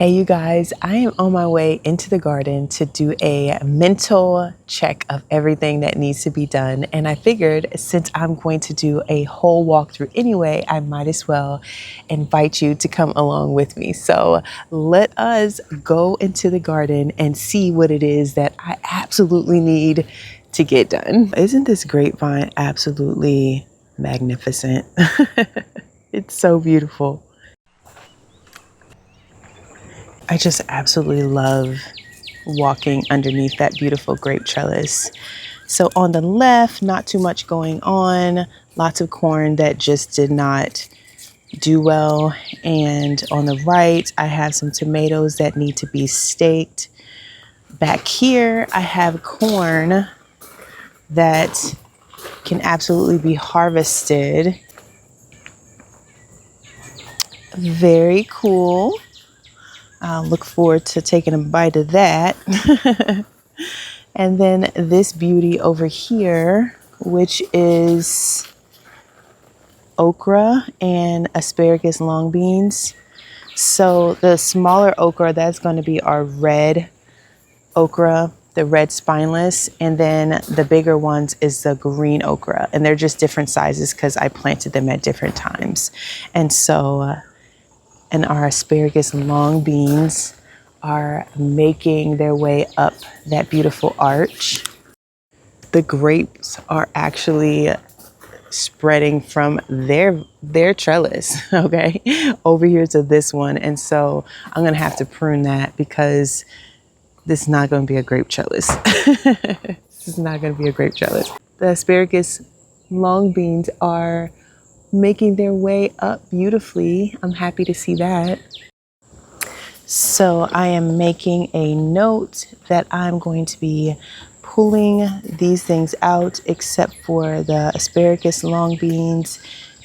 Hey you guys, I am on my way into the garden to do a mental check of everything that needs to be done. And I figured since I'm going to do a whole walkthrough anyway, I might as well invite you to come along with me. So let us go into the garden and see what it is that I absolutely need to get done. Isn't this grapevine absolutely magnificent? It's so beautiful. I just absolutely love walking underneath that beautiful grape trellis. So on the left, not too much going on, lots of corn that just did not do well. And on the right, I have some tomatoes that need to be staked. Back here, I have corn that can absolutely be harvested. Very cool. I'll look forward to taking a bite of that. And then this beauty over here, which is okra and asparagus long beans. So the smaller okra, that's going to be our red okra, the red spineless. And then the bigger ones is the green okra. And they're just different sizes because I planted them at different times. And so and our asparagus long beans are making their way up that beautiful arch. The grapes are actually spreading from their trellis, okay, over here to this one. And so I'm gonna have to prune that because this is not gonna be a grape trellis. This is not gonna be a grape trellis. The asparagus long beans are making their way up beautifully. I'm happy to see that. So I am making a note that I'm going to be pulling these things out except for the asparagus long beans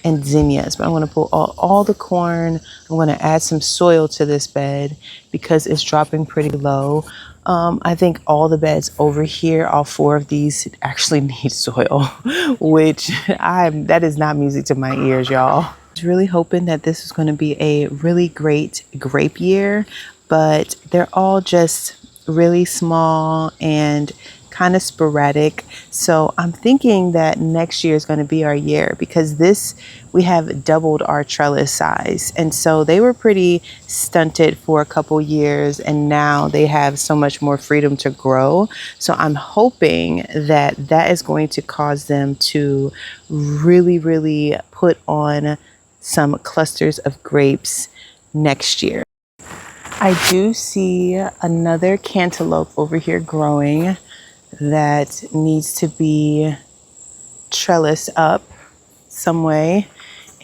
and zinnias. But I'm going to pull all the corn. I'm going to add some soil to this bed because it's dropping pretty low. I think all the beds over here, all 4 of these actually need soil, which that is not music to my ears, y'all. I was really hoping that this was going to be a really great grape year, but they're all just really small and kind of sporadic. So I'm thinking that next year is going to be our year because we have doubled our trellis size. And so they were pretty stunted for a couple years and now they have so much more freedom to grow. So I'm hoping that that is going to cause them to really, really put on some clusters of grapes next year. I do see another cantaloupe over here growing that needs to be trellised up some way.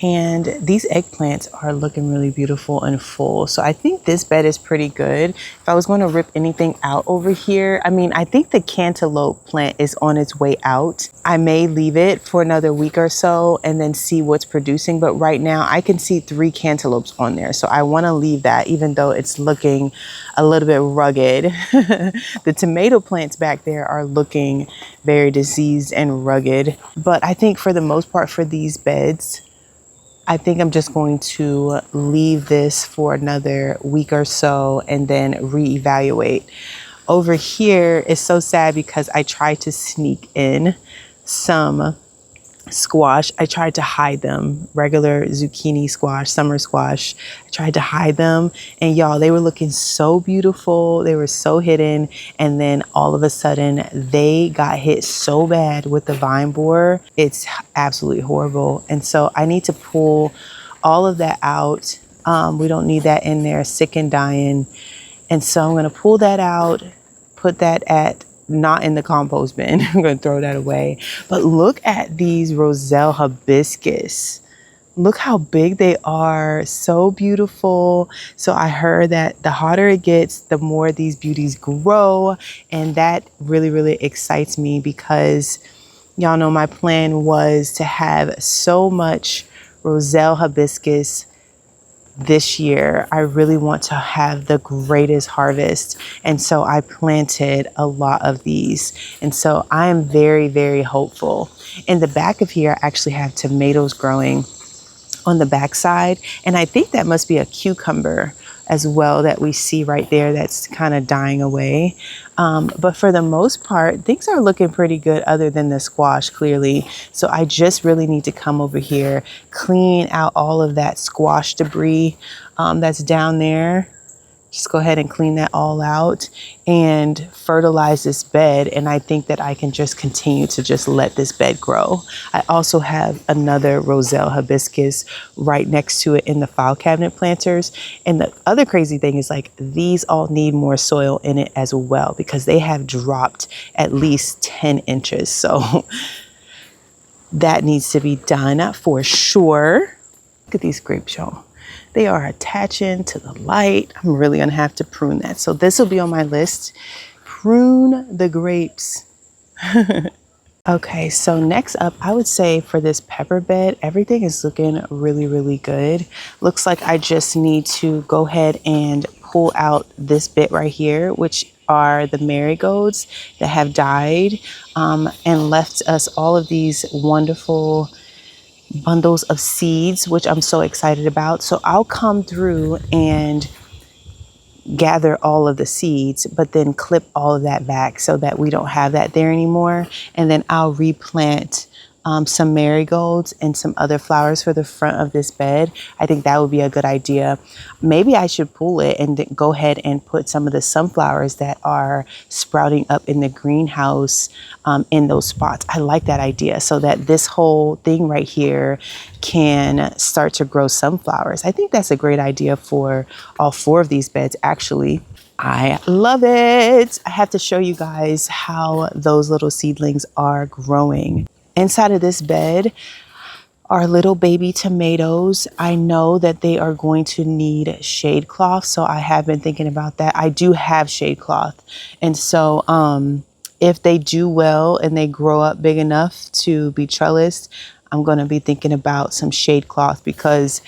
And these eggplants are looking really beautiful and full. So I think this bed is pretty good. If I was going to rip anything out over here, I think the cantaloupe plant is on its way out. I may leave it for another week or so and then see what's producing. But right now I can see 3 cantaloupes on there. So I want to leave that even though it's looking a little bit rugged. The tomato plants back there are looking very diseased and rugged. But I think for the most part for these beds, I think I'm just going to leave this for another week or so and then reevaluate. Over here is so sad because I tried to sneak in some squash. I tried to hide them, regular zucchini squash, summer squash. I tried to hide them and y'all, they were looking so beautiful. They were so hidden. And then all of a sudden they got hit so bad with the vine borer. It's absolutely horrible. And so I need to pull all of that out. We don't need that in there, sick and dying. And so I'm going to pull that out, put that not in the compost bin. I'm going to throw that away. But look at these Roselle hibiscus. Look how big they are. So beautiful. So I heard that the hotter it gets, the more these beauties grow. And that really, really excites me because y'all know my plan was to have so much Roselle hibiscus this year. I really want to have the greatest harvest. And so I planted a lot of these. And so I am very, very hopeful. In the back of here, I actually have tomatoes growing on the back side. And I think that must be a cucumber as well that we see right there that's kind of dying away. But for the most part, things are looking pretty good other than the squash, clearly. So I just really need to come over here, clean out all of that squash debris that's down there. Just go ahead and clean that all out and fertilize this bed. And I think that I can just continue to just let this bed grow. I also have another Roselle hibiscus right next to it in the file cabinet planters. And the other crazy thing is, like, these all need more soil in it as well, because they have dropped at least 10 inches. So that needs to be done for sure. Look at these grapes, y'all. They are attaching to the light. I'm really gonna have to prune that. So this will be on my list. Prune the grapes. Okay, so next up, I would say for this pepper bed, everything is looking really, really good. Looks like I just need to go ahead and pull out this bit right here, which are the marigolds that have died and left us all of these wonderful bundles of seeds, which I'm so excited about. So I'll come through and gather all of the seeds, but then clip all of that back so that we don't have that there anymore. And then I'll replant some marigolds and some other flowers for the front of this bed. I think that would be a good idea. Maybe I should pull it and then go ahead and put some of the sunflowers that are sprouting up in the greenhouse in those spots. I like that idea, so that this whole thing right here can start to grow sunflowers. I think that's a great idea for all 4 of these beds, actually. I love it. I have to show you guys how those little seedlings are growing. Inside of this bed are little baby tomatoes. I know that they are going to need shade cloth, so I have been thinking about that. I do have shade cloth, and so if they do well and they grow up big enough to be trellised, I'm going to be thinking about some shade cloth, because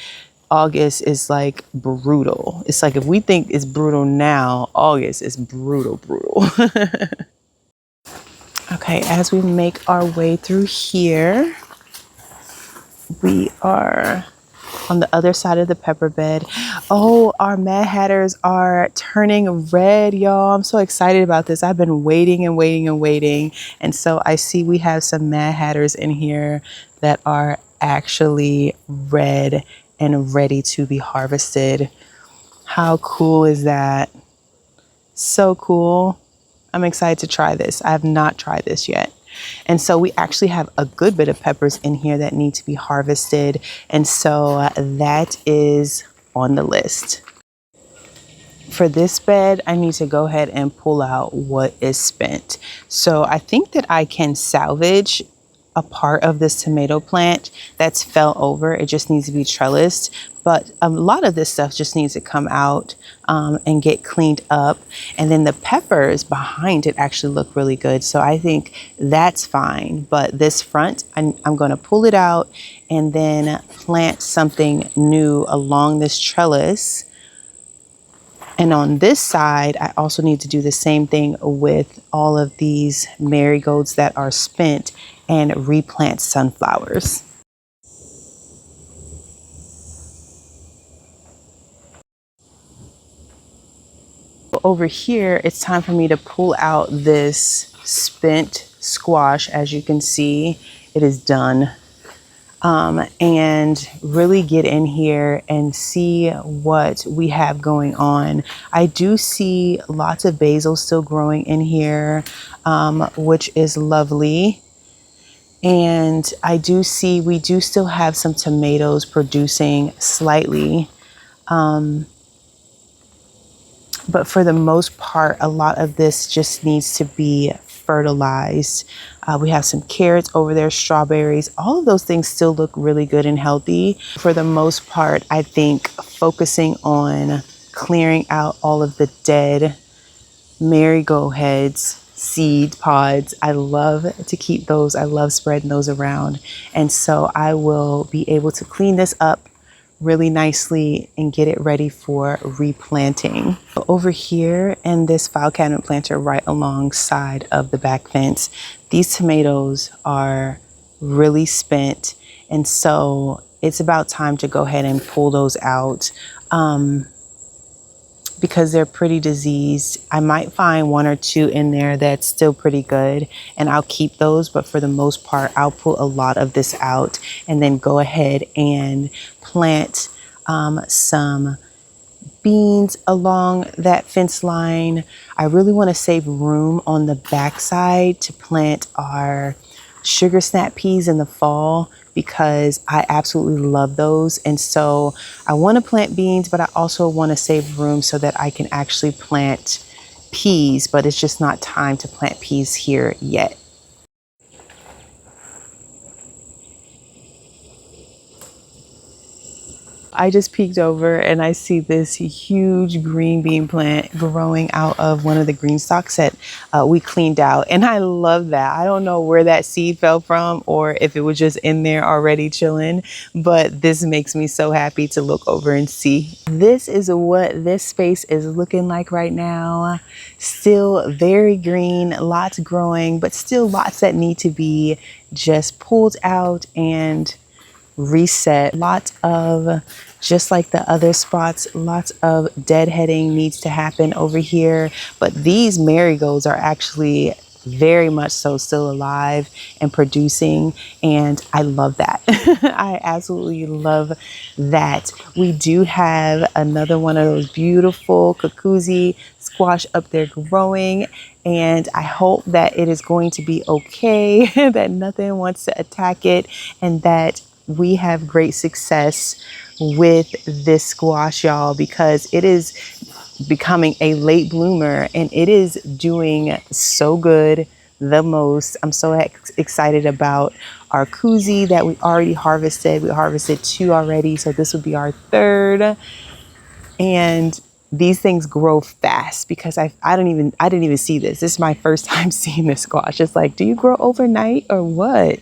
August is like brutal. It's like, if we think it's brutal now, August is brutal. Okay, as we make our way through here, we are on the other side of the pepper bed. Oh, our Mad Hatters are turning red, y'all. I'm so excited about this. I've been waiting and waiting and waiting. And so I see we have some Mad Hatters in here that are actually red and ready to be harvested. How cool is that? So cool. I'm excited to try this. I have not tried this yet. And so we actually have a good bit of peppers in here that need to be harvested. And so that is on the list. For this bed, I need to go ahead and pull out what is spent. So I think that I can salvage a part of this tomato plant that's fell over. It just needs to be trellised. But a lot of this stuff just needs to come out and get cleaned up. And then the peppers behind it actually look really good. So I think that's fine. But this front, I'm going to pull it out and then plant something new along this trellis. And on this side, I also need to do the same thing with all of these marigolds that are spent and replant sunflowers. Over here, it's time for me to pull out this spent squash. As you can see, it is done. And really get in here and see what we have going on. I do see lots of basil still growing in here, which is lovely. And I do see we do still have some tomatoes producing slightly. But for the most part, a lot of this just needs to be fertilized. We have some carrots over there, strawberries. All of those things still look really good and healthy. For the most part, I think focusing on clearing out all of the dead marigold heads, seed pods. I love to keep those. I love spreading those around. And so I will be able to clean this up really nicely and get it ready for replanting. Over here in this file cabinet planter right alongside of the back fence, these tomatoes are really spent, and so it's about time to go ahead and pull those out. because they're pretty diseased. I might find one or two in there that's still pretty good, and I'll keep those, but for the most part, I'll pull a lot of this out and then go ahead and plant some beans along that fence line. I really want to save room on the backside to plant our sugar snap peas in the fall because I absolutely love those. And so I want to plant beans, but I also want to save room so that I can actually plant peas, but it's just not time to plant peas here yet. I just peeked over and I see this huge green bean plant growing out of one of the green stalks that we cleaned out. And I love that. I don't know where that seed fell from or if it was just in there already chilling, but this makes me so happy to look over and see. This is what this space is looking like right now. Still very green, lots growing, but still lots that need to be just pulled out and reset. Lots of, just like the other spots, lots of deadheading needs to happen over here. But these marigolds are actually very much so still alive and producing, and I love that. I absolutely love that. We do have another one of those beautiful cuckoozy squash up there growing, and I hope that it is going to be okay, that nothing wants to attack it, and that we have great success with this squash, y'all, because it is becoming a late bloomer and it is doing so good, the most. I'm so excited about our koozie that we already harvested. We harvested 2 already, so this would be our 3rd. And these things grow fast because I didn't even see this. This is my first time seeing this squash. It's like, do you grow overnight or what?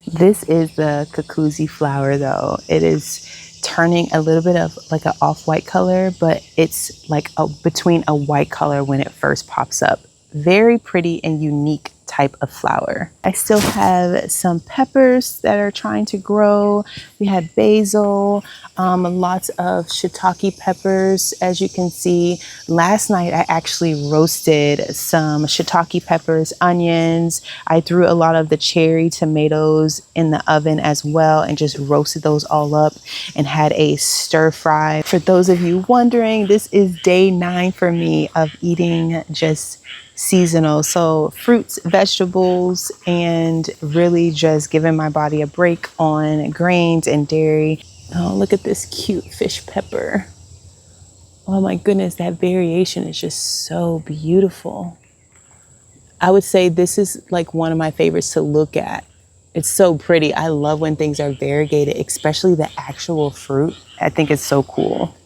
This is the cuckoozy flower though. It is turning a little bit of like an off-white color, but it's like between a white color when it first pops up. Very pretty and unique type of flower. I still have some peppers that are trying to grow. We have basil, lots of shiitake peppers. As you can see, last night I actually roasted some shiitake peppers, onions. I threw a lot of the cherry tomatoes in the oven as well and just roasted those all up and had a stir fry. For those of you wondering, this is day 9 for me of eating just seasonal, so fruits, vegetables, and really just giving my body a break on grains and dairy. Oh, look at this cute fish pepper. Oh my goodness, that variation is just so beautiful. I would say this is like one of my favorites to look at. It's so pretty. I love when things are variegated, especially the actual fruit. I think it's so cool.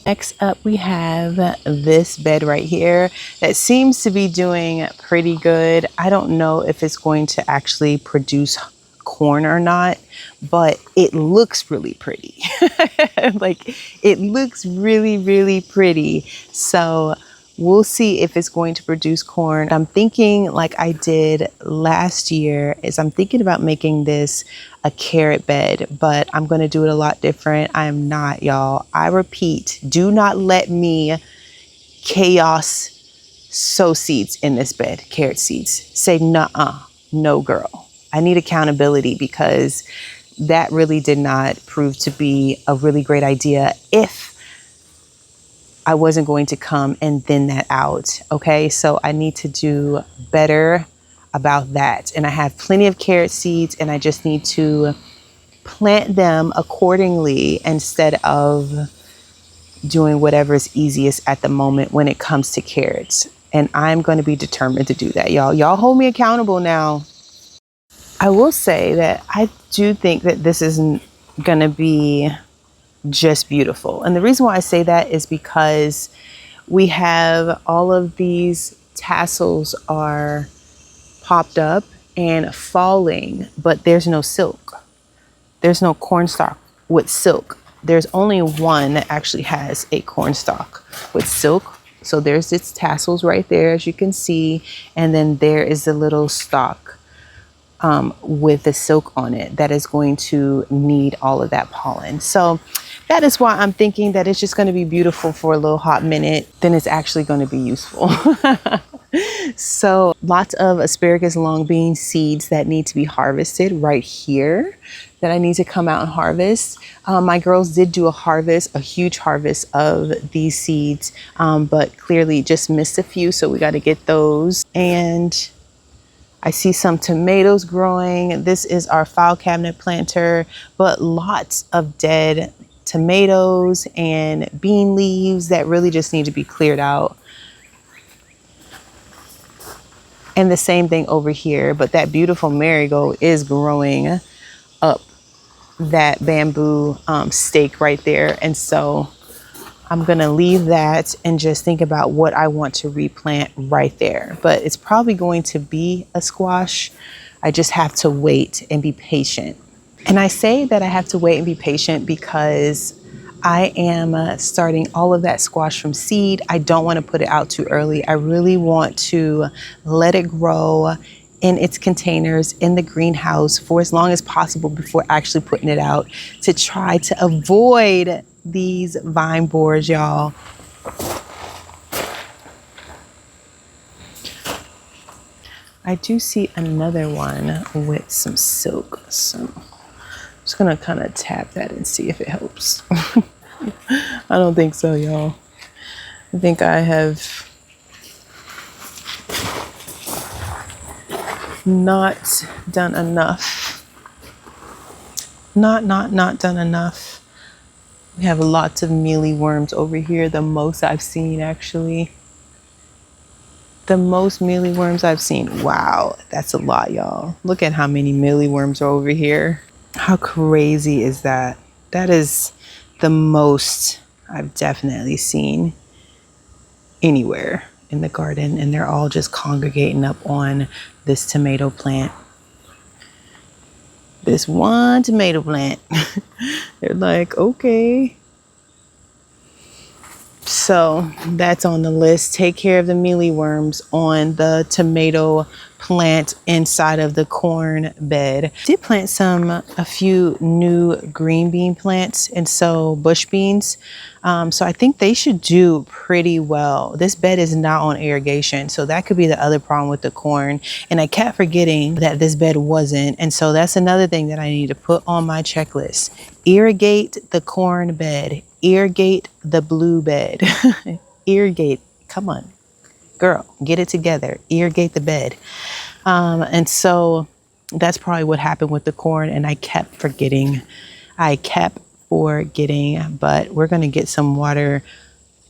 Next up, we have this bed right here that seems to be doing pretty good. I don't know if it's going to actually produce corn or not, but it looks really pretty. Like, it looks really, really pretty. So we'll see if it's going to produce corn. I'm thinking, like I did last year, is I'm thinking about making this a carrot bed, but I'm going to do it a lot different. I am not, y'all. I repeat, do not let me chaos sow seeds in this bed, carrot seeds. Say, nuh-uh, no girl. I need accountability because that really did not prove to be a really great idea if I wasn't going to come and thin that out. Okay, so I need to do better about that. And I have plenty of carrot seeds and I just need to plant them accordingly instead of doing whatever is easiest at the moment when it comes to carrots. And I'm going to be determined to do that, y'all. Y'all hold me accountable now. I will say that I do think that this isn't going to be just beautiful. And the reason why I say that is because we have all of these tassels are popped up and falling, but there's no silk. There's no cornstalk with silk. There's only one that actually has a cornstalk with silk. So there's its tassels right there, as you can see. And then there is the little stalk. with the silk on it that is going to need all of that pollen. So that is why I'm thinking that it's just going to be beautiful for a little hot minute, then it's actually going to be useful. So lots of asparagus long bean seeds that need to be harvested right here that I need to come out and harvest. My girls did do a huge harvest of these seeds, but clearly just missed a few. So we got to get those. And I see some tomatoes growing. This is our file cabinet planter, but lots of dead tomatoes and bean leaves that really just need to be cleared out. And the same thing over here, but that beautiful marigold is growing up that bamboo stake right there. And so I'm gonna leave that and just think about what I want to replant right there. But it's probably going to be a squash. I just have to wait and be patient. And I say that I have to wait and be patient because I am starting all of that squash from seed. I don't want to put it out too early. I really want to let it grow in its containers in the greenhouse for as long as possible before actually putting it out, to try to avoid these vine borers, y'all. I do see another one with some silk, so I'm just gonna kind of tap that and see if it helps. I don't think so, y'all. I think I have not done enough. Not done enough. We have lots of mealyworms over here, the most I've seen actually. The most mealyworms I've seen. Wow, that's a lot, y'all. Look at how many mealyworms are over here. How crazy is that? That is the most I've definitely seen anywhere in the garden, and they're all just congregating up on this tomato plant. This one tomato plant. They're like, okay. So that's on the list. Take care of the mealyworms on the tomato plant inside of the corn bed. Did plant a few new green bean plants, and so bush beans. So I think they should do pretty well. This bed is not on irrigation, so that could be the other problem with the corn. And I kept forgetting that this bed wasn't. And so that's another thing that I need to put on my checklist. Irrigate the corn bed. Irrigate the blue bed. Irrigate. Come on, girl, get it together. Irrigate the bed. And so that's probably what happened with the corn. And I kept forgetting. But we're going to get some water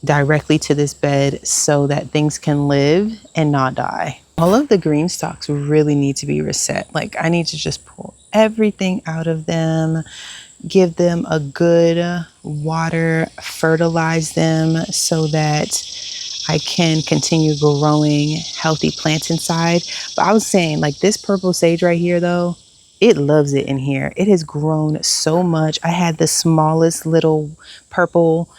directly to this bed so that things can live and not die. All of the green stalks really need to be reset. Like, I need to just pull everything out of them, give them a good water, fertilize them so that I can continue growing healthy plants inside. But I was saying, like, this purple sage right here though, it loves it in here. It has grown so much. I had the smallest little purple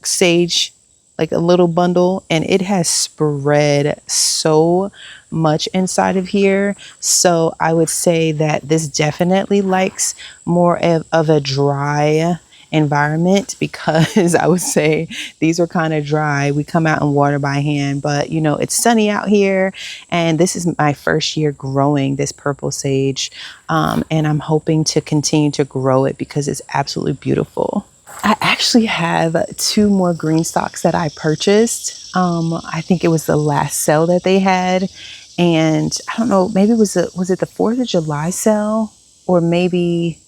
sage, like a little bundle, and it has spread so much inside of here. So I would say that this definitely likes more of a dry environment, because I would say these are kind of dry. We come out and water by hand, but you know, it's sunny out here, and this is my first year growing this purple sage, and I'm hoping to continue to grow it because it's absolutely beautiful. I actually have 2 more green stalks that I purchased. I think it was the last sale that they had, and I don't know, maybe was it the 4th of July sale, or maybe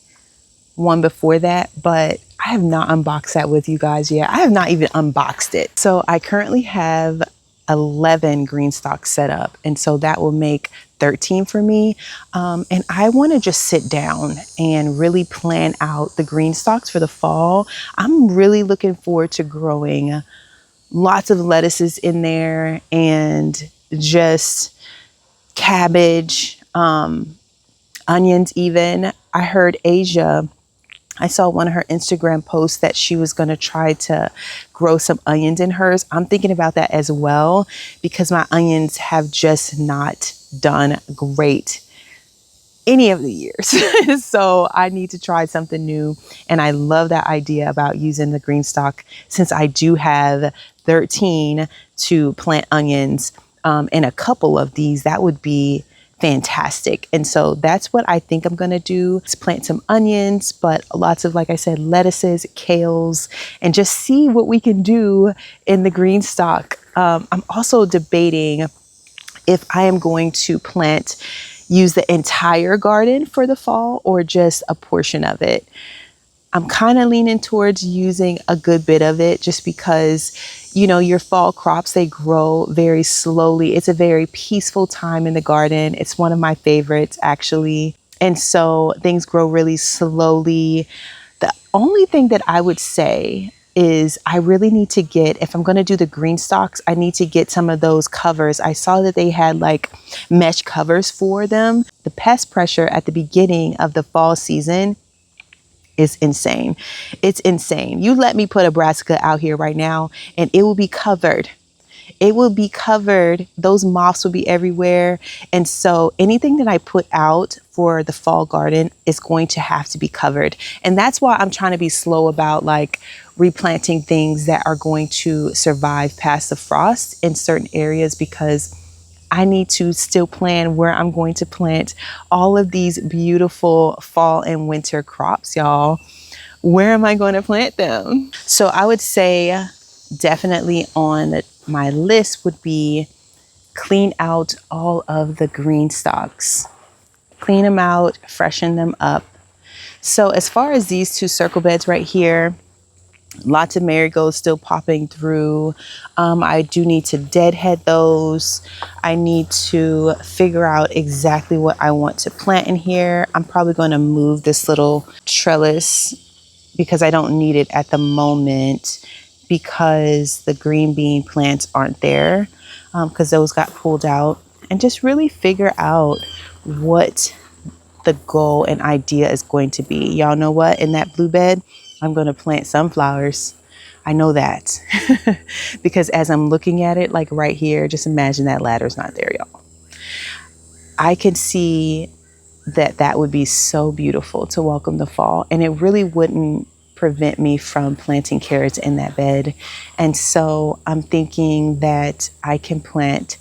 one before that, but I have not unboxed that with you guys yet. I have not even unboxed it. So I currently have 11 green stalks set up, and so that will make 13 for me. And I want to just sit down and really plan out the green stalks for the fall. I'm really looking forward to growing lots of lettuces in there, and just cabbage, onions even. I heard Asia, I saw one of her Instagram posts that she was going to try to grow some onions in hers. I'm thinking about that as well, because my onions have just not done great any of the years. So I need to try something new. And I love that idea about using the green stock, since I do have 13 to plant onions and a couple of these. That would be fantastic. And so that's what I think I'm going to do, is plant some onions, but lots of, like I said, lettuces, kales, and just see what we can do in the green stock. I'm also debating if I am going to use the entire garden for the fall or just a portion of it. I'm kind of leaning towards using a good bit of it, just because, you know, your fall crops, they grow very slowly. It's a very peaceful time in the garden. It's one of my favorites, actually. And so things grow really slowly. The only thing that I would say is I really need to get, if I'm going to do the green stalks, I need to get some of those covers. I saw that they had like mesh covers for them. The pest pressure at the beginning of the fall season is insane. It's insane. You let me put a brassica out here right now and it will be covered. It will be covered. Those moths will be everywhere. And so anything that I put out for the fall garden is going to have to be covered. And that's why I'm trying to be slow about like replanting things that are going to survive past the frost in certain areas, because I need to still plan where I'm going to plant all of these beautiful fall and winter crops, y'all. Where am I going to plant them? So I would say definitely on my list would be clean out all of the green stalks. Clean them out, freshen them up. So as far as these two circle beds right here, lots of marigolds still popping through. I do need to deadhead those. I need to figure out exactly what I want to plant in here. I'm probably going to move this little trellis because I don't need it at the moment, because the green bean plants aren't there, because those got pulled out. And just really figure out what the goal and idea is going to be. Y'all know what? In that blue bed, I'm going to plant sunflowers. I know that because as I'm looking at it, like right here, just imagine that ladder's not there, y'all. I can see that that would be so beautiful to welcome the fall, and it really wouldn't prevent me from planting carrots in that bed. And so I'm thinking that I can plant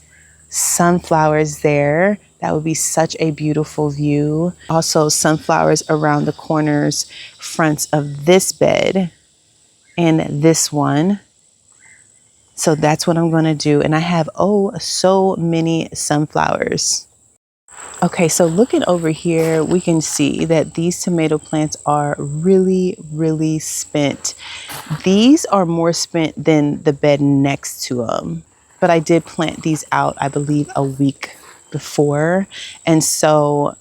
sunflowers there. That would be such a beautiful view. Also sunflowers around the corners, fronts of this bed and this one. So that's what I'm going to do. And I have, oh, so many sunflowers. Okay, so looking over here, we can see that these tomato plants are really, really spent. These are more spent than the bed next to them. But I did plant these out, I believe, a week before. And so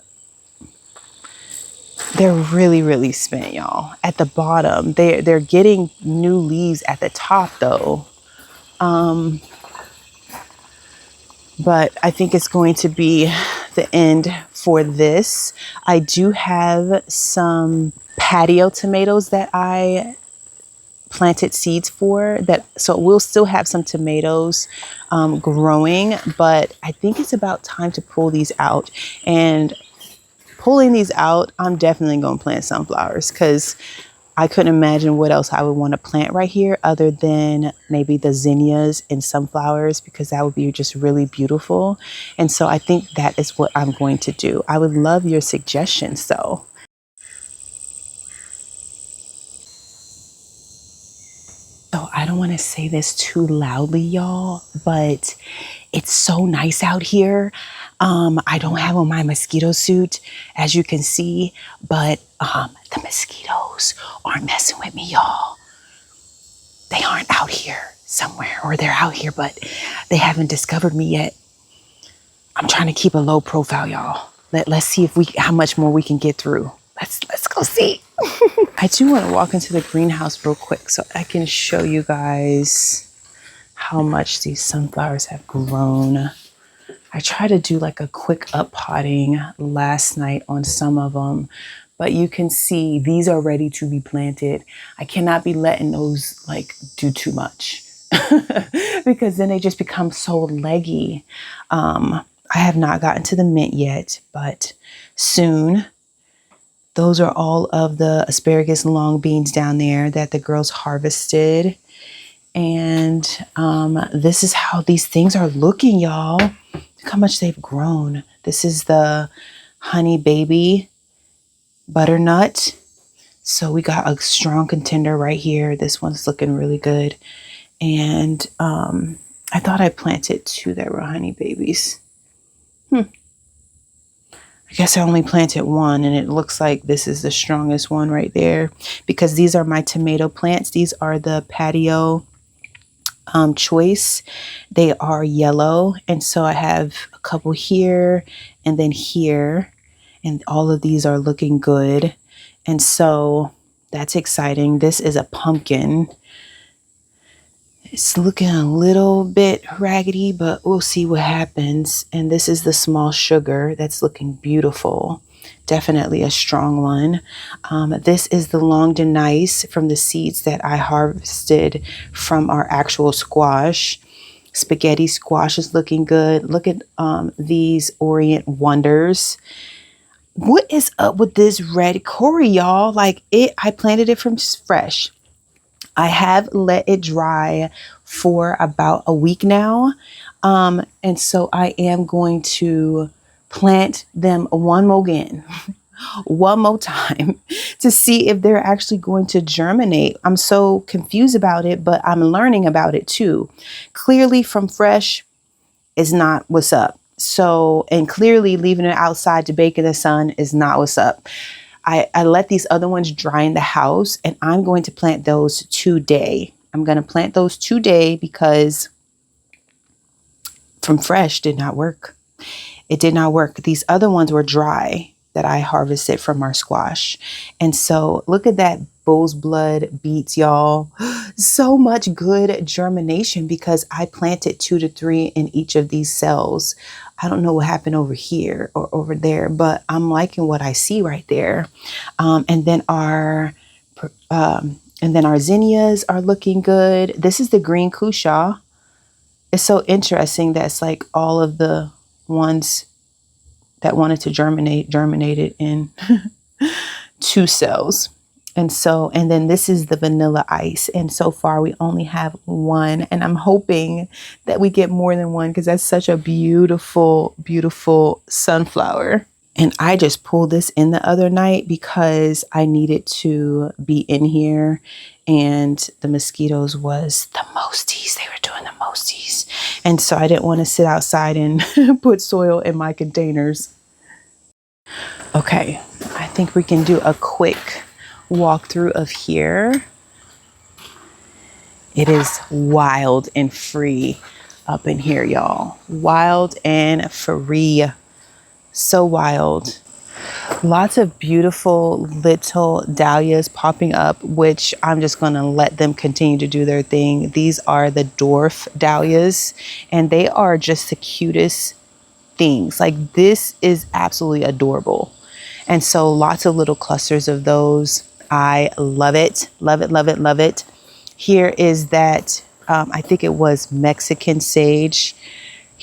they're really, really spent, y'all. At the bottom, they're getting new leaves at the top, though. But I think it's going to be the end for this. I do have some patio tomatoes that I planted seeds for, so we'll still have some tomatoes growing, but I think it's about time to pull these out. And pulling these out, I'm definitely going to plant sunflowers, because I couldn't imagine what else I would want to plant right here other than maybe the zinnias and sunflowers, because that would be just really beautiful. And so I think that is what I'm going to do. I would love your suggestions though. So I don't want to say this too loudly, y'all, but it's so nice out here. I don't have on my mosquito suit, as you can see, but the mosquitoes aren't messing with me, y'all. They aren't out here somewhere, or they're out here, but they haven't discovered me yet. I'm trying to keep a low profile, y'all. Let's see how much more we can get through. Let's go see. I do want to walk into the greenhouse real quick so I can show you guys how much these sunflowers have grown. I tried to do like a quick up potting last night on some of them, but you can see these are ready to be planted. I cannot be letting those like do too much because then they just become so leggy. I have not gotten to the mint yet, but soon. Those are all of the asparagus long beans down there that the girls harvested. And this is how these things are looking, y'all. Look how much they've grown. This is the honey baby butternut. So we got a strong contender right here. This one's looking really good. And I thought I planted 2 that were honey babies. I guess I only planted 1, and it looks like this is the strongest one right there, because these are my tomato plants. These are the patio choice. They are yellow, and so I have a couple here and then here, and all of these are looking good, and so that's exciting. This is a pumpkin. It's looking a little bit raggedy, but we'll see what happens. And this is the small sugar that's looking beautiful. Definitely a strong one. This is the long denice from the seeds that I harvested from our actual squash. Spaghetti squash is looking good. Look at these Orient Wonders. What is up with this red Cory, y'all? Like I planted it from fresh. I have let it dry for about a week now. And so I am going to plant them one more time to see if they're actually going to germinate. I'm so confused about it, but I'm learning about it too. Clearly from fresh is not what's up. So, and clearly leaving it outside to bake in the sun is not what's up. I let these other ones dry in the house, and I'm going to plant those today. I'm going to plant those today because from fresh did not work. It did not work. These other ones were dry that I harvested from our squash. And so look at that bull's blood beets, y'all. So much good germination because I planted 2 to 3 in each of these cells. I don't know what happened over here or over there, but I'm liking what I see right there. And then our zinnias are looking good. This is the green cushaw. It's so interesting that it's like all of the ones that wanted to germinated in 2 cells. And then this is the vanilla ice. And so far we only have 1, and I'm hoping that we get more than 1 because that's such a beautiful, beautiful sunflower. And I just pulled this in the other night because I needed to be in here, and the mosquitoes was the mosties. They were doing the mosties. And so I didn't want to sit outside and put soil in my containers. Okay, I think we can do a quick walkthrough of here. It is wild and free up in here, y'all. Wild and free. So wild. Lots of beautiful little dahlias popping up, which I'm just going to let them continue to do their thing. These are the dwarf dahlias, and they are just the cutest things. Like, this is absolutely adorable. And so lots of little clusters of those. I love it. Love it, love it, love it. Here is that, I think it was Mexican sage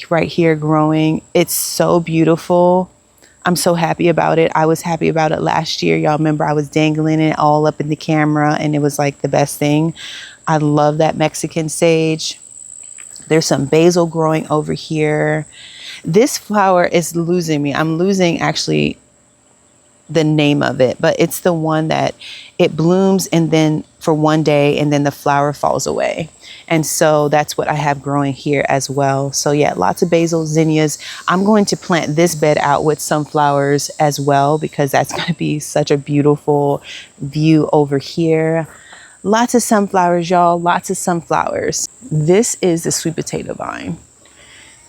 right here growing. It's so beautiful. I'm so happy about it. I was happy about it last year. Y'all remember I was dangling it all up in the camera, and it was like the best thing. I love that Mexican sage. There's some basil growing over here. This flower is losing me. I'm losing actually the name of it, but it's the one that it blooms and then for one day and then the flower falls away. And so that's what I have growing here as well. So yeah, lots of basil, zinnias. I'm going to plant this bed out with sunflowers as well because that's going to be such a beautiful view over here. Lots of sunflowers, y'all. Lots of sunflowers. This is the sweet potato vine,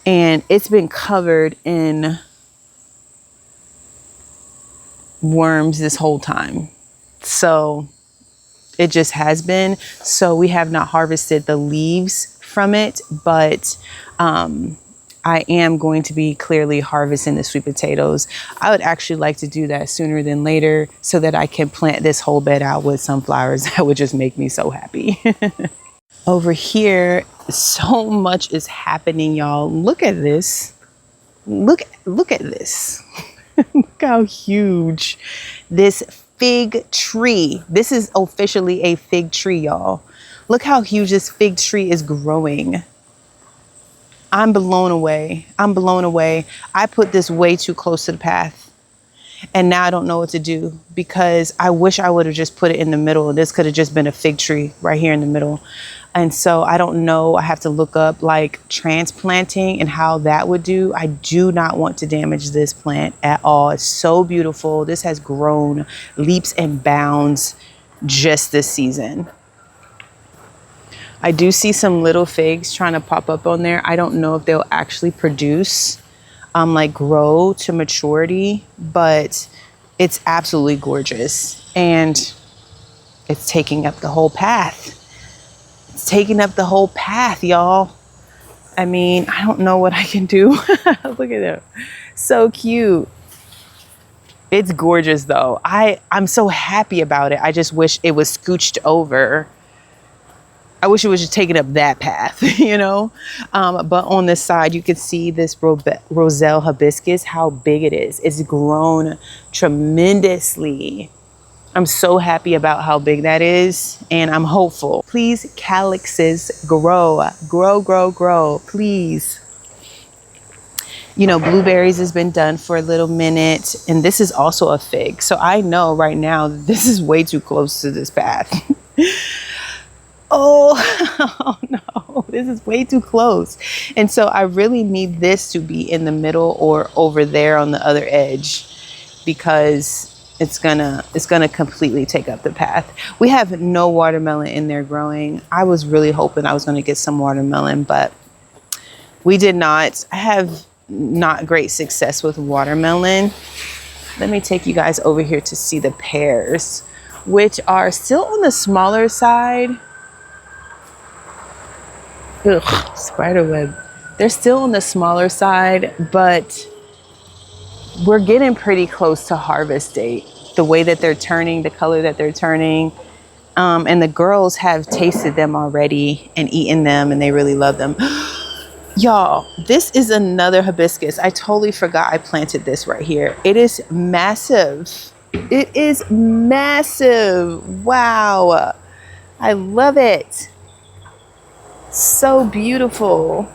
and it's been covered in worms this whole time. So it just has been. So we have not harvested the leaves from it, but I am going to be clearly harvesting the sweet potatoes. I would actually like to do that sooner than later so that I can plant this whole bed out with sunflowers. That would just make me so happy. Over here, so much is happening, y'all. Look at this. Look at this. Look how huge this fig tree. This is officially a fig tree, y'all. Look how huge this fig tree is growing. I'm blown away. I'm blown away. I put this way too close to the path. And now I don't know what to do, because I wish I would have just put it in the middle. This could have just been a fig tree right here in the middle. And so I don't know. I have to look up like transplanting and how that would do. I do not want to damage this plant at all. It's so beautiful. This has grown leaps and bounds just this season. I do see some little figs trying to pop up on there. I don't know if they'll actually produce, like grow to maturity, but it's absolutely gorgeous. And it's taking up the whole path. It's taking up the whole path, y'all. I mean, I don't know what I can do. Look at it. So cute. It's gorgeous though. I'm so happy about it. I just wish it was scooched over. I wish it was just taking up that path, you know? But on this side, you can see this Roselle hibiscus, how big it is. It's grown tremendously. I'm so happy about how big that is, and I'm hopeful. Please, calyxes, grow, grow, grow, grow, please. You know, blueberries has been done for a little minute, and this is also a fig. So I know right now this is way too close to this path. Oh no, this is way too close. And so I really need this to be in the middle or over there on the other edge, because it's gonna completely take up the path. We have no watermelon in there growing. I was really hoping I was gonna get some watermelon, but we did not. I have not great success with watermelon. Let me take you guys over here to see the pears, which are still on the smaller side. Ugh, spider web. They're still on the smaller side, but we're getting pretty close to harvest date. The way that they're turning, the color that they're turning, and the girls have tasted them already and eaten them, and they really love them. Y'all, this is another hibiscus. I totally forgot I planted this right here. It is massive. It is massive. Wow. I love it. So beautiful.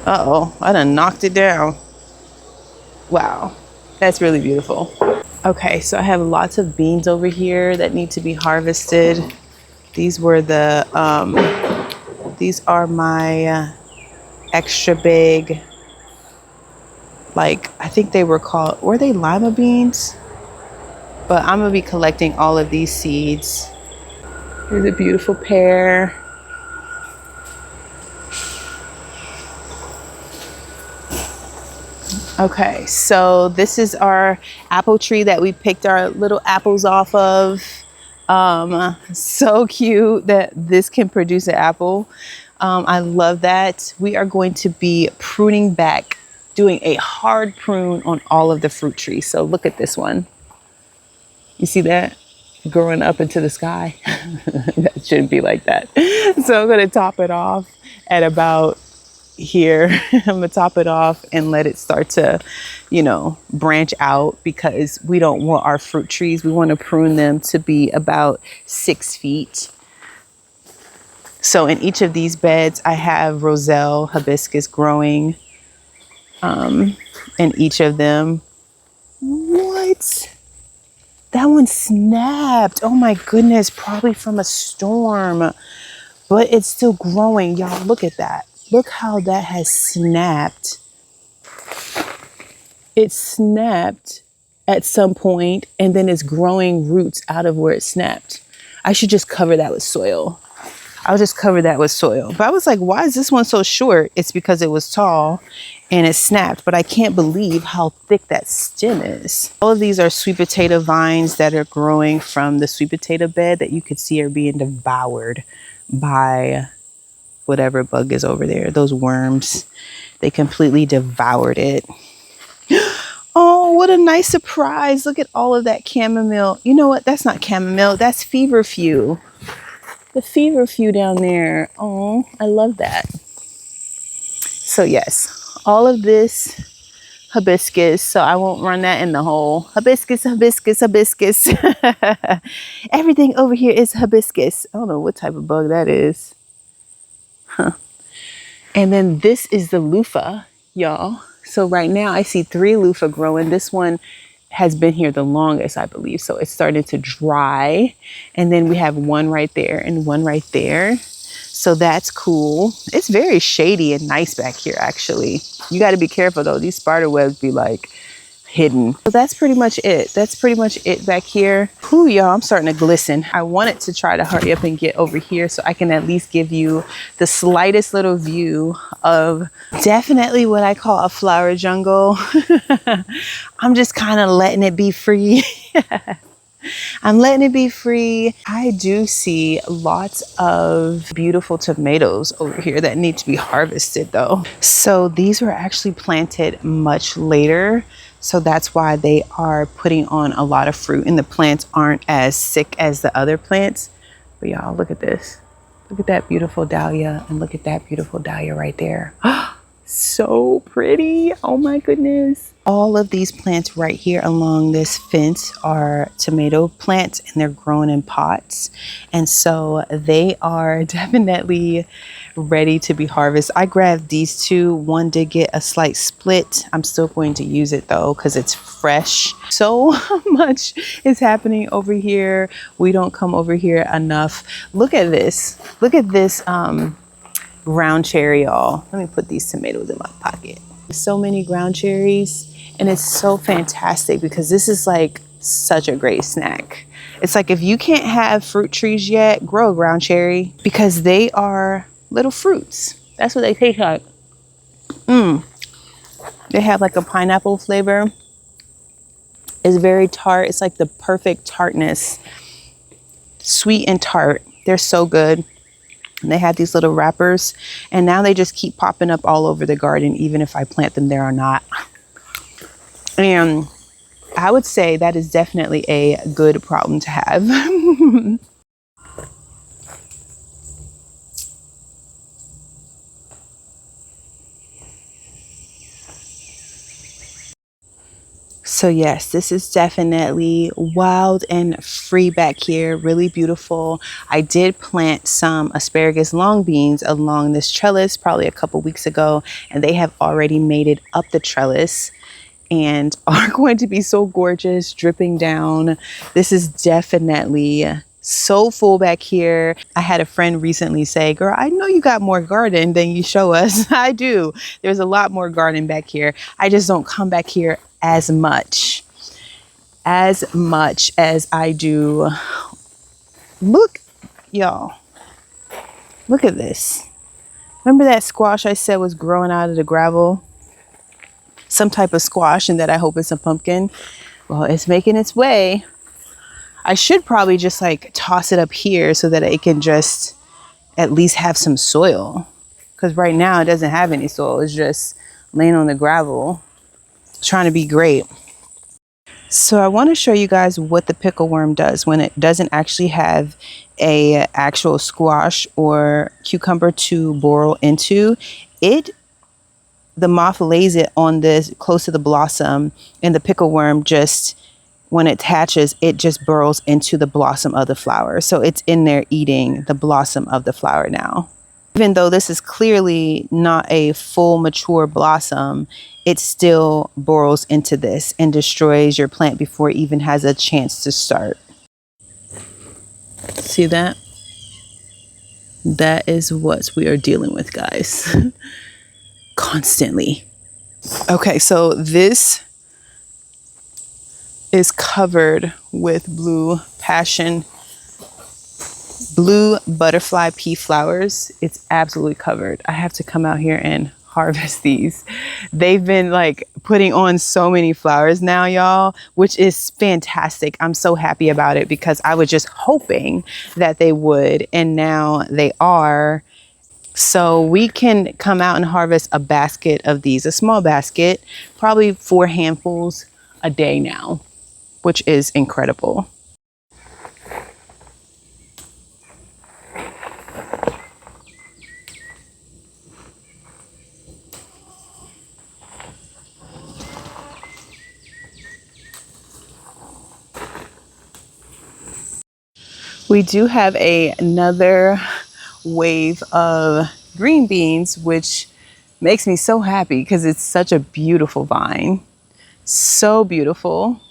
Uh-oh, I done knocked it down. Wow, that's really beautiful. Okay, so I have lots of beans over here that need to be harvested. These were the, these are my extra big, like, I think they were called, were they lima beans? But I'm gonna be collecting all of these seeds. Here's a beautiful pear. Okay, so this is our apple tree that we picked our little apples off of. So cute that this can produce an apple. I love that. We are going to be pruning back, doing a hard prune on all of the fruit trees. So look at this one. You see that? Growing up into the sky. That shouldn't be like that. So I'm gonna top it off at about here. I'm gonna top it off and let it start to, you know, branch out, because we don't want our fruit trees, we want to prune them to be about 6 feet. So in each of these beds, I have Roselle hibiscus growing in each of them. What? That one snapped. Oh my goodness, probably from a storm, but it's still growing. Y'all, look at that. Look how that has snapped. It snapped at some point, and then it's growing roots out of where it snapped. I should just cover that with soil. I'll just cover that with soil. But I was like, why is this one so short? It's because it was tall and it snapped, but I can't believe how thick that stem is. All of these are sweet potato vines that are growing from the sweet potato bed that you could see are being devoured by whatever bug is over there. Those worms, they completely devoured it. Oh, what a nice surprise. Look at all of that chamomile. You know what? That's not chamomile. That's feverfew. The feverfew down there. Oh, I love that. So yes, all of this hibiscus, so I won't run that in the hole. Hibiscus, hibiscus, hibiscus. Everything over here is hibiscus. I don't know what type of bug that is. And then this is the loofah, y'all. So right now I see 3 loofah growing. This one has been here the longest, I believe. So it's starting to dry. And then we have one right there and one right there. So that's cool. It's very shady and nice back here, actually. You got to be careful though. These spider webs be like hidden. So that's pretty much it. That's pretty much it back here. Whew, y'all, I'm starting to glisten. I wanted to try to hurry up and get over here so I can at least give you the slightest little view of definitely what I call a flower jungle. I'm just kind of letting it be free. I'm letting it be free. I do see lots of beautiful tomatoes over here that need to be harvested though. So these were actually planted much later. So that's why they are putting on a lot of fruit and the plants aren't as sick as the other plants. But y'all, look at this. Look at that beautiful dahlia and look at that beautiful dahlia right there. So pretty. Oh my goodness. All of these plants right here along this fence are tomato plants and they're grown in pots. And so they are definitely ready to be harvested. I grabbed these 2. One did get a slight split. I'm still going to use it though because it's fresh. So much is happening over here. We don't come over here enough. Look at this. Look at this ground cherry, y'all. Let me put these tomatoes in my pocket. So many ground cherries and it's so fantastic because this is like such a great snack. It's like if you can't have fruit trees yet, grow a ground cherry because they are little fruits. That's what they taste like. They have like a pineapple flavor. It's very tart. It's like the perfect tartness. Sweet and tart. They're so good. And they had these little wrappers and now they just keep popping up all over the garden, even if I plant them there or not. And I would say that is definitely a good problem to have. So yes, this is definitely wild and free back here. Really beautiful. I did plant some asparagus long beans along this trellis probably a couple weeks ago, and they have already made it up the trellis and are going to be so gorgeous, dripping down. This is definitely so full back here. I had a friend recently say, girl, I know you got more garden than you show us. I do. There's a lot more garden back here. I just don't come back here as much as I do. Look, y'all, look at this. Remember that squash I said was growing out of the gravel? Some type of squash, and that I hope it's a pumpkin. Well, it's making its way. I should probably just like toss it up here so that it can just at least have some soil, because right now it doesn't have any soil. It's just laying on the gravel trying to be great. So I want to show you guys what the pickle worm does when it doesn't actually have a actual squash or cucumber to burrow into. The moth lays it on this close to the blossom, and the pickle worm just, when it hatches, it just burrows into the blossom of the flower. So it's in there eating the blossom of the flower now. Even though this is clearly not a full mature blossom, it still burrows into this and destroys your plant before it even has a chance to start. See that? That is what we are dealing with, guys. Constantly. Okay, so this is covered with blue butterfly pea flowers. It's absolutely covered. I have to come out here and harvest these. They've been like putting on so many flowers now, y'all, which is fantastic. I'm so happy about it because I was just hoping that they would, and now they are. So we can come out and harvest a basket of these, a small basket, probably 4 handfuls a day now, which is incredible. We do have another wave of green beans, which makes me so happy because it's such a beautiful vine. So beautiful.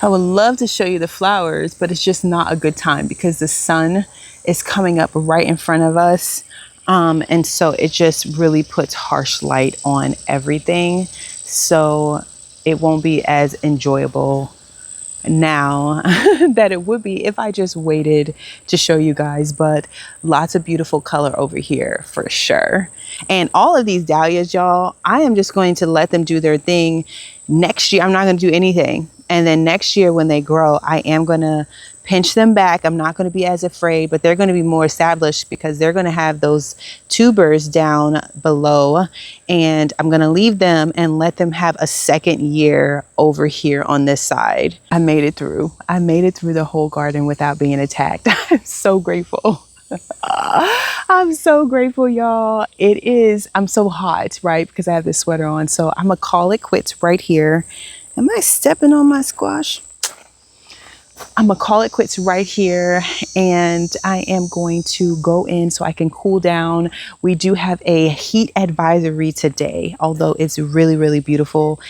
I would love to show you the flowers, but it's just not a good time because the sun is coming up right in front of us. And so it just really puts harsh light on everything. So it won't be as enjoyable now that it would be if I just waited to show you guys, but lots of beautiful color over here for sure. And all of these dahlias, y'all, I am just going to let them do their thing. Next year, I'm not going to do anything. And then next year when they grow, I am going to pinch them back. I'm not going to be as afraid, but they're going to be more established because they're going to have those tubers down below, and I'm going to leave them and let them have a second year over here on this side. I made it through. I made it through the whole garden without being attacked. I'm so grateful. I'm so grateful, y'all. I'm so hot, right? Because I have this sweater on. So I'm gonna call it quits right here. Am I stepping on my squash? I'm gonna call it quits right here, and I am going to go in so I can cool down. We do have a heat advisory today, although it's really, really beautiful.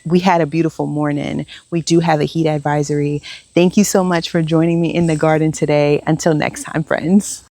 We had a beautiful morning. We do have a heat advisory. Thank you so much for joining me in the garden today. Until next time, friends.